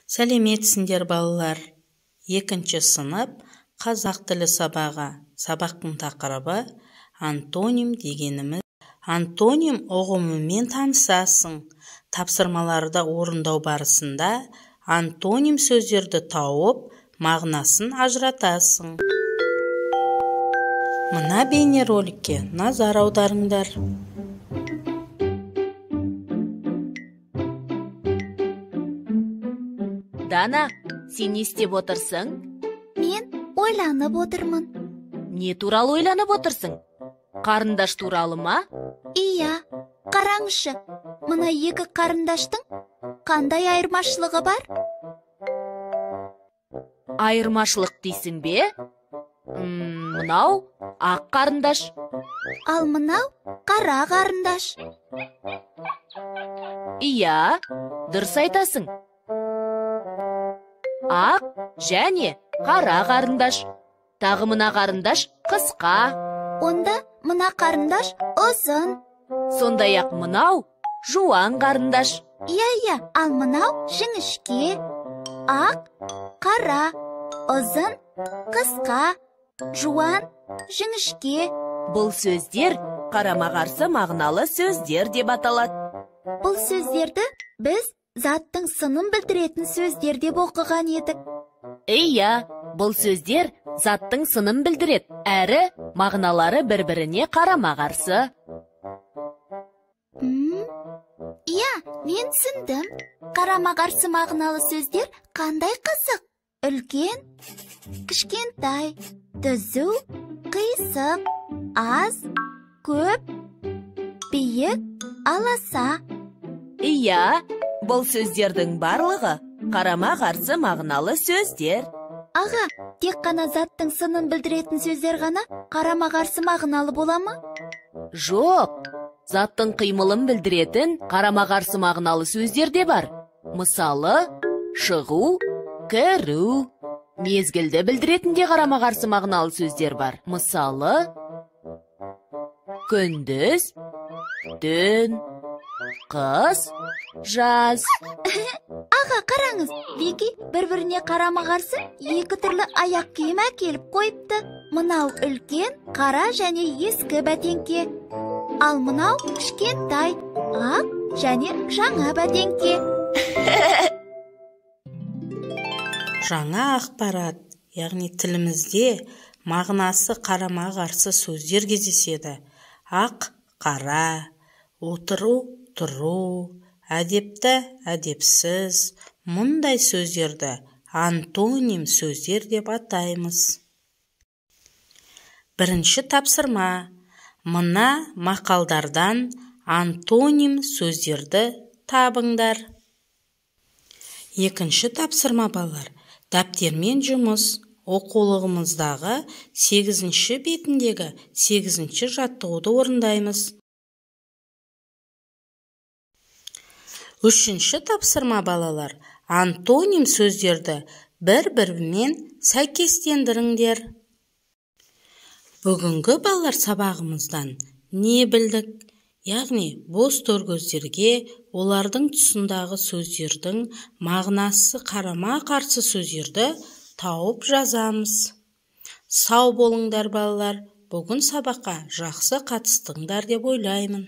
Сәлеметсіңдер балалар. 2-ші сынып қазақ тілі сабағы. Сабақтың тақырыбы антоним дегеніміз. Антоним ұғымымен танысасың. Тапсырмаларды орындау барысында антоним сөздерді тауып, мағынасын ажыратасың. Мына бейнероликке назар аударыңдар. Дана, сен не істеп отырсың? Мен ойланып отырмын. Не туралы ойланып отырсың? Қарындаш туралы ма? Иә, қараңызшы, мына екі қарындаштың қандай айырмашылығы бар? Айырмашылық дейсің бе? Мынау ақ қарындаш. Ал мынау қара қарындаш. Иә, дұрыс айтасың. Ақ және қара қарындаш. Тағы мына қарындаш қысқа. Онда мына қарындаш ұзын. Сондай-ақ мынау жуан қарындаш. Иә, ал мынау жіңішке. Ақ, қара, ұзын, қысқа, жуан, жіңішке. Бұл сөздер қарама-қарсы мағыналы сөздер деп аталады. Бұл сөздерді біз заттың сынын білдіретін сөздер деп оқыған едік. Иә, бұл сөздер заттың сынын білдіреді, әрі мағыналары бір-біріне қарама-қарсы. Иә, мен түсіндім. Қарама-қарсы мағыналы сөздер қандай қызық? Үлкен, кішкентай, түзу, қисық, аз, көп, биік, аласа. Иә, бұл сөздердің барлығы қарама-қарсы мағыналы сөздер. Аға, тек қана заттың сынын білдіретін сөздер ғана қарама-қарсы мағыналы бола ма? Жоқ, заттың қимылын білдіретін қарама-қарсы мағыналы сөздер де бар. Мысалы, шығу, кіру. Мезгілді білдіретін де қарама-қарсы мағыналы сөздер бар. Мысалы, күндіз, түн, қыс, жаз. Аға, қараңыз, Вики бір-біріне қарама-қарсы екі түрлі аяқ киім әкеліп қойыпты. Мынау үлкен, қара және ескі бәтеңке. Ал мынау кішкентай, ақ және жаңа бәтеңке. Жаңа ақпарат, яғни тілімізде мағынасы қарама-қарсы сөздер кездеседі. Ақ, қара, отыру, тұру, әдепті, әдепсіз. Мұндай сөздерді антоним сөздер деп атаймыз. 1-ші тапсырма. Мына мақалдардан антоним сөздерді табыңдар. 2-ші тапсырма балалар. Дәптермен жұмыс. Оқулығымыздағы 8-ші бетіндегі 8-ші жаттығуды орындаймыз. 3-ші тапсырма балалар. Антоним сөздерді бір-бірімен сәйкестендіріңдер. Бүгінгі балалар сабағымыздан не білдік? Яғни, бос төргөздерге олардың тұсындағы сөздердің мағынасы қарама-қарсы сөздерді тауып жазамыз. Сау болыңдар балалар, бүгін сабаққа жақсы қатыстыңдар деп ойлаймын.